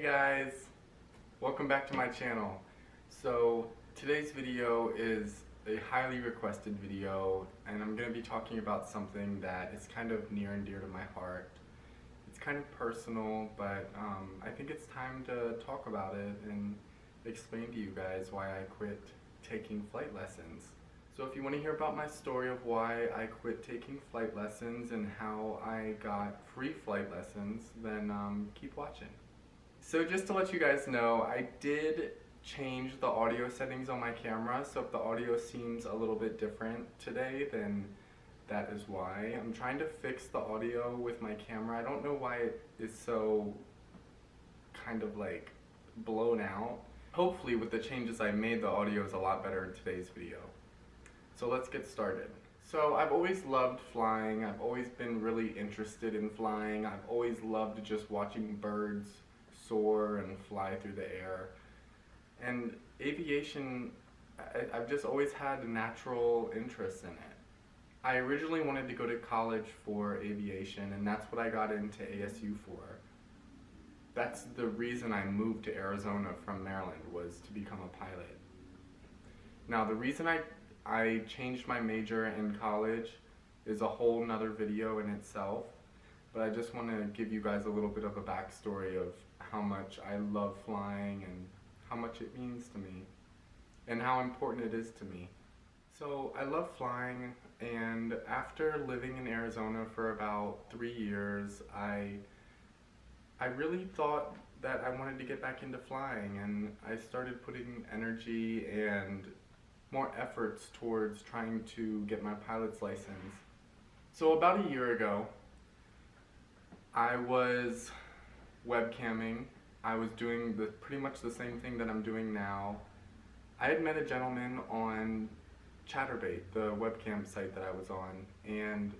guys, welcome back to my channel. So today's video is a highly requested video, and I'm going to be talking about something that is kind of near and dear to my heart. It's kind of personal, but I think it's time to talk about it and explain to you guys why I quit taking flight lessons. So if you want to hear about my story of why I quit taking flight lessons and how I got free flight lessons, then keep watching. So just to let you guys know, I did change the audio settings on my camera, so if the audio seems a little bit different today, then that is why. I'm trying to fix the audio with my camera. I don't know why it is so kind of like blown out. Hopefully with the changes I made, the audio is a lot better in today's video. So let's get started. So I've always loved flying. I've always been really interested in flying. I've always loved just watching birds soar and fly through the air. And aviation, I've just always had a natural interest in it. I originally wanted to go to college for aviation, and that's what I got into ASU for. That's the reason I moved to Arizona from Maryland, was to become a pilot. Now the reason I changed my major in college is a whole nother video in itself, but I just want to give you guys a little bit of a backstory of how much I love flying and how much it means to me and how important it is to me. So I love flying, and after living in Arizona for about 3 years, I really thought that I wanted to get back into flying, and I started putting energy and more efforts towards trying to get my pilot's license. So about a year ago, I was webcamming. I was doing pretty much the same thing that I'm doing now. I had met a gentleman on Chatterbait, the webcam site that I was on, and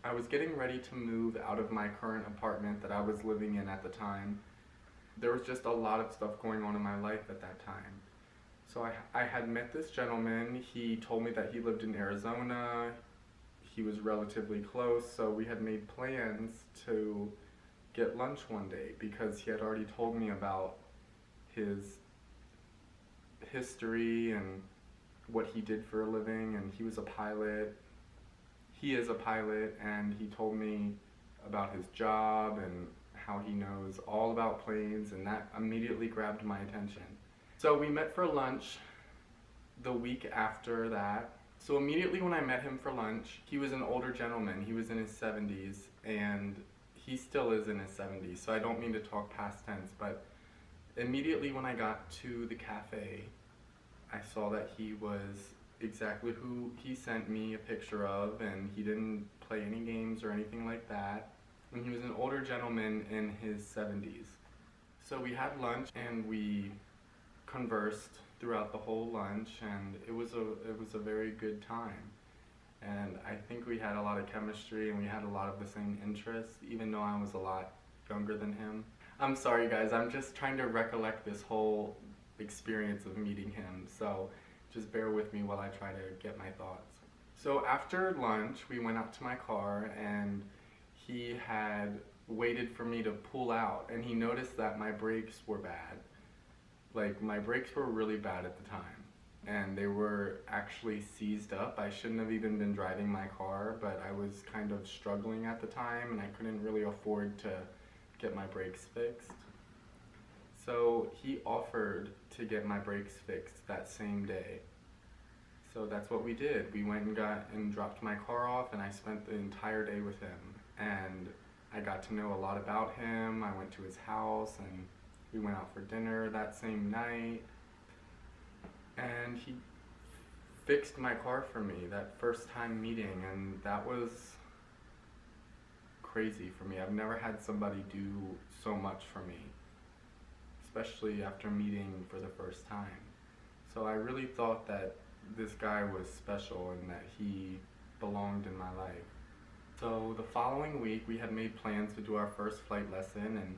I was getting ready to move out of my current apartment that I was living in at the time. There was just a lot of stuff going on in my life at that time. So I had met this gentleman. He told me that he lived in Arizona. He was relatively close, so we had made plans to get lunch one day because he had already told me about his history and what he did for a living, and he was a pilot. He is a pilot, and he told me about his job and how he knows all about planes, and that immediately grabbed my attention. So we met for lunch the week after that. So immediately when I met him for lunch, he was an older gentleman. He was in his 70s, and he still is in his 70s, so I don't mean to talk past tense, but immediately when I got to the cafe, I saw that he was exactly who he sent me a picture of, and he didn't play any games or anything like that. And he was an older gentleman in his 70s. So we had lunch and we conversed throughout the whole lunch, and it was a very good time. And I think we had a lot of chemistry and we had a lot of the same interests, even though I was a lot younger than him. I'm sorry guys, I'm just trying to recollect this whole experience of meeting him, so just bear with me while I try to get my thoughts. So after lunch, we went out to my car, and he had waited for me to pull out, and he noticed that my brakes were bad. Like, my brakes were really bad at the time, and they were actually seized up. I shouldn't have even been driving my car, but I was kind of struggling at the time, and I couldn't really afford to get my brakes fixed. So he offered to get my brakes fixed that same day. So that's what we did. We went and dropped my car off, and I spent the entire day with him. And I got to know a lot about him. I went to his house, and we went out for dinner that same night. And he fixed my car for me that first time meeting, and that was crazy for me. I've never had somebody do so much for me, especially after meeting for the first time. So I really thought that this guy was special and that he belonged in my life. So the following week we had made plans to do our first flight lesson, and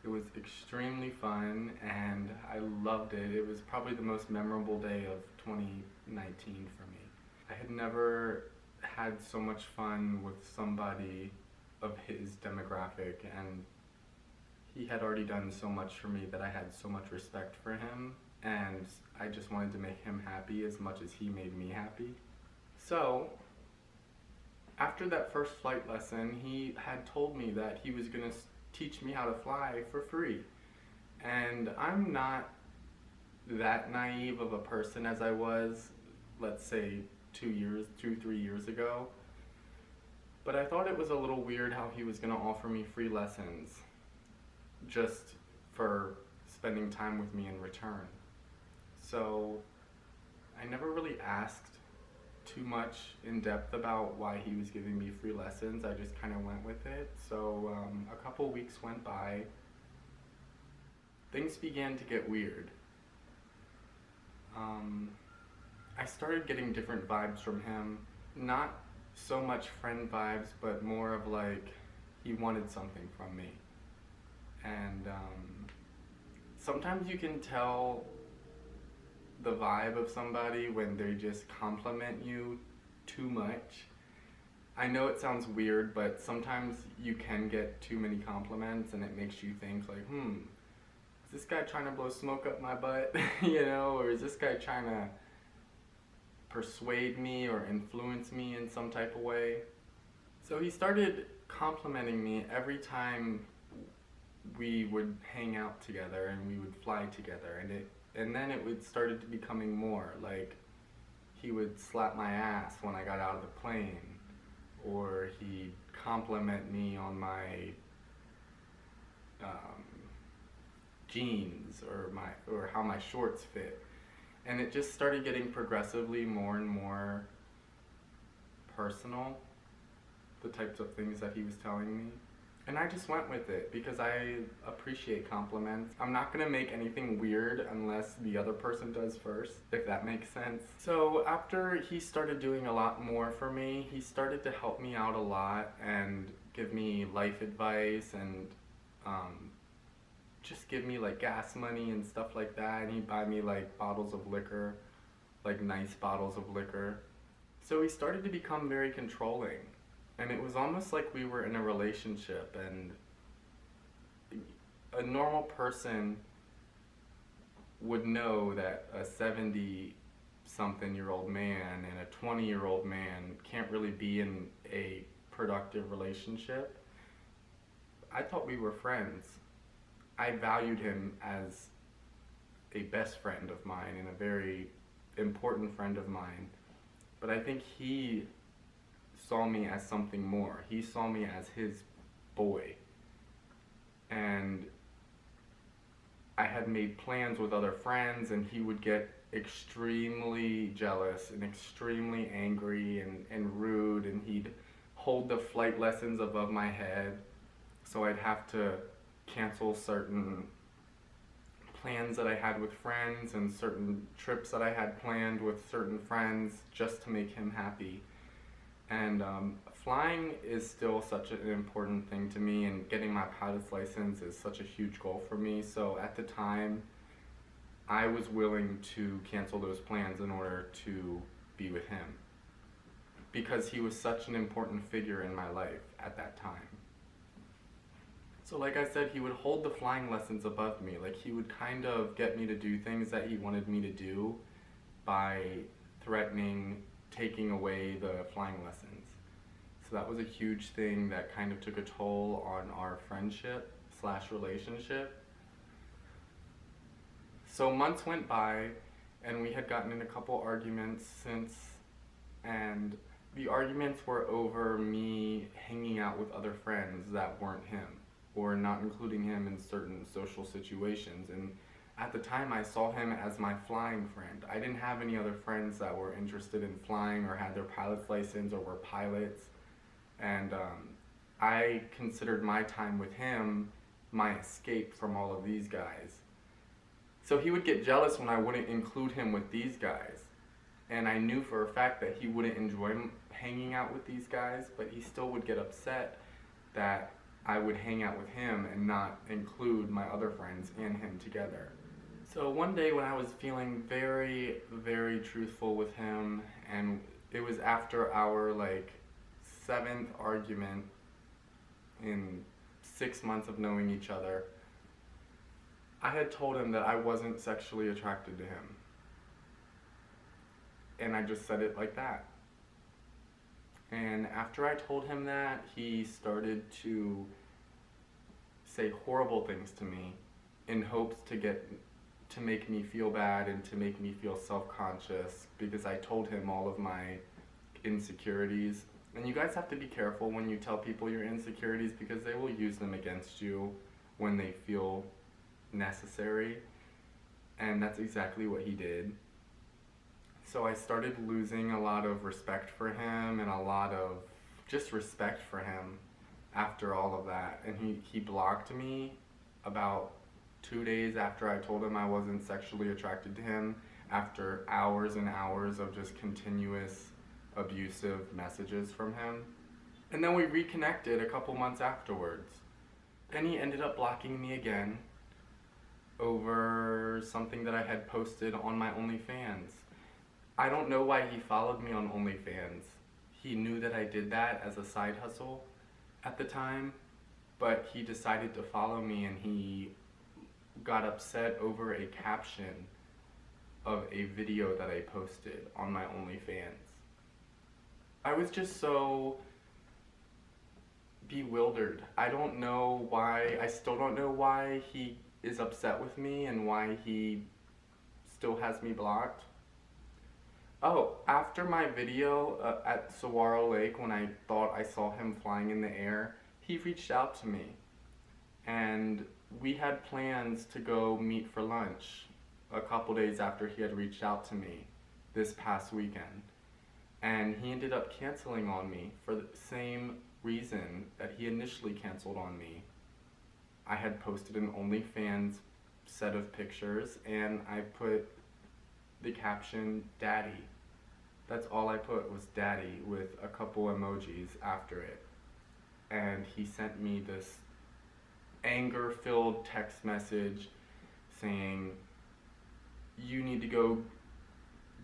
it was extremely fun and I loved it. It was probably the most memorable day of 2019 for me. I had never had so much fun with somebody of his demographic, and he had already done so much for me that I had so much respect for him, and I just wanted to make him happy as much as he made me happy. So, after that first flight lesson, he had told me that he was going to teach me how to fly for free. And I'm not that naive of a person as I was, let's say, 3 years ago. But I thought it was a little weird how he was going to offer me free lessons just for spending time with me in return. So I never really asked too much in depth about why he was giving me free lessons. I just kind of went with it. So a couple weeks went by. Things began to get weird. I started getting different vibes from him. Not so much friend vibes, but more of like he wanted something from me. And sometimes you can tell the vibe of somebody when they just compliment you too much. I know it sounds weird, but sometimes you can get too many compliments and it makes you think like, is this guy trying to blow smoke up my butt? You know, or is this guy trying to persuade me or influence me in some type of way? So he started complimenting me every time we would hang out together and we would fly together, and then it would started to becoming more like he would slap my ass when I got out of the plane, or he'd compliment me on my jeans or how my shorts fit. And it just started getting progressively more and more personal, the types of things that he was telling me. And I just went with it because I appreciate compliments. I'm not gonna make anything weird unless the other person does first, if that makes sense. So after he started doing a lot more for me, he started to help me out a lot and give me life advice and just give me like gas money and stuff like that. And he'd buy me like bottles of liquor, like nice bottles of liquor. So he started to become very controlling. And it was almost like we were in a relationship, and a normal person would know that a 70-something-year-old man and a 20-year-old man can't really be in a productive relationship. I thought we were friends. I valued him as a best friend of mine and a very important friend of mine. But I think he saw me as something more. He saw me as his boy. And I had made plans with other friends, and he would get extremely jealous and extremely angry and rude, and he'd hold the flight lessons above my head, so I'd have to cancel certain plans that I had with friends and certain trips that I had planned with certain friends just to make him happy. And flying is still such an important thing to me, and getting my pilot's license is such a huge goal for me. So at the time, I was willing to cancel those plans in order to be with him, because he was such an important figure in my life at that time. So like I said, he would hold the flying lessons above me. Like he would kind of get me to do things that he wanted me to do by threatening taking away the flying lessons. So that was a huge thing that kind of took a toll on our friendship/relationship. So months went by, and we had gotten in a couple arguments since, and the arguments were over me hanging out with other friends that weren't him, or not including him in certain social situations. And at the time, I saw him as my flying friend. I didn't have any other friends that were interested in flying or had their pilot's license or were pilots. And I considered my time with him my escape from all of these guys. So he would get jealous when I wouldn't include him with these guys. And I knew for a fact that he wouldn't enjoy hanging out with these guys, but he still would get upset that I would hang out with him and not include my other friends and him together. So one day when I was feeling very, very truthful with him, and it was after our like 7th argument in 6 months of knowing each other, I had told him that I wasn't sexually attracted to him. And I just said it like that. And after I told him that, he started to say horrible things to me in hopes to make me feel bad and to make me feel self-conscious, because I told him all of my insecurities. And you guys have to be careful when you tell people your insecurities, because they will use them against you when they feel necessary. And that's exactly what he did. So I started losing a lot of respect for him and a lot of just respect for him after all of that. And he blocked me about 2 days after I told him I wasn't sexually attracted to him, after hours and hours of just continuous abusive messages from him. And then we reconnected a couple months afterwards. And he ended up blocking me again over something that I had posted on my OnlyFans. I don't know why he followed me on OnlyFans. He knew that I did that as a side hustle at the time, but he decided to follow me, and he got upset over a caption of a video that I posted on my OnlyFans. I was just so bewildered. I don't know why, I still don't know why he is upset with me and why he still has me blocked. Oh, after my video at Saguaro Lake, when I thought I saw him flying in the air, he reached out to me. And we had plans to go meet for lunch a couple days after he had reached out to me this past weekend. And he ended up canceling on me for the same reason that he initially canceled on me. I had posted an OnlyFans set of pictures, and I put the caption, "Daddy." That's all I put, was "Daddy," with a couple emojis after it. And he sent me this anger-filled text message saying, "You need to go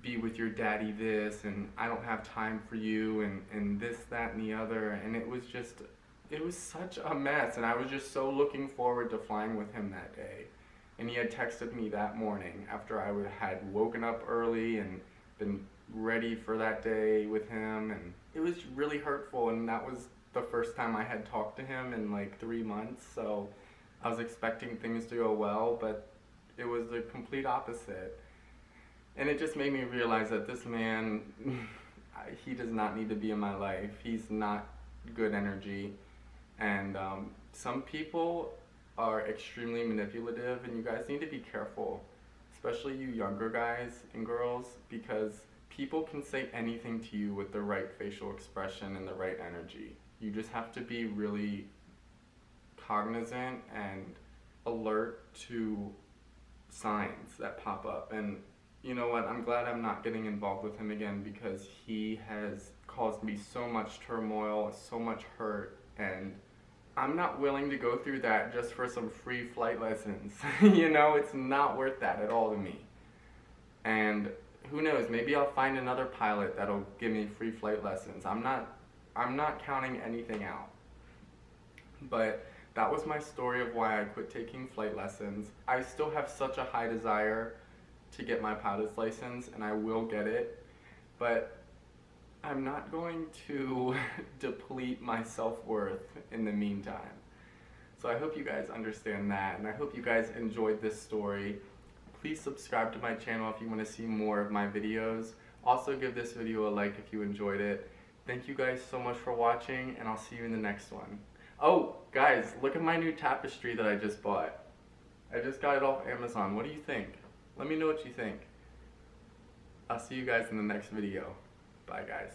be with your daddy this, and I don't have time for you, and this, that, and the other." And it was such a mess, and I was just so looking forward to flying with him that day. And he had texted me that morning after I had woken up early and been ready for that day with him, and it was really hurtful. And that was the first time I had talked to him in like 3 months, so I was expecting things to go well, but it was the complete opposite. And it just made me realize that this man, he does not need to be in my life. He's not good energy. And some people are extremely manipulative, and you guys need to be careful, especially you younger guys and girls, because people can say anything to you with the right facial expression and the right energy. You just have to be really cognizant and alert to signs that pop up. And you know what, I'm glad I'm not getting involved with him again, because he has caused me so much turmoil, so much hurt, and I'm not willing to go through that just for some free flight lessons. You know, it's not worth that at all to me. And who knows, maybe I'll find another pilot that'll give me free flight lessons. I'm not counting anything out. But that was my story of why I quit taking flight lessons. I still have such a high desire to get my pilot's license, and I will get it, but I'm not going to deplete my self-worth in the meantime. So I hope you guys understand that, and I hope you guys enjoyed this story. Please subscribe to my channel if you want to see more of my videos. Also give this video a like if you enjoyed it. Thank you guys so much for watching, and I'll see you in the next one. Oh, guys, look at my new tapestry that I just bought. I just got it off Amazon. What do you think? Let me know what you think. I'll see you guys in the next video. Bye, guys.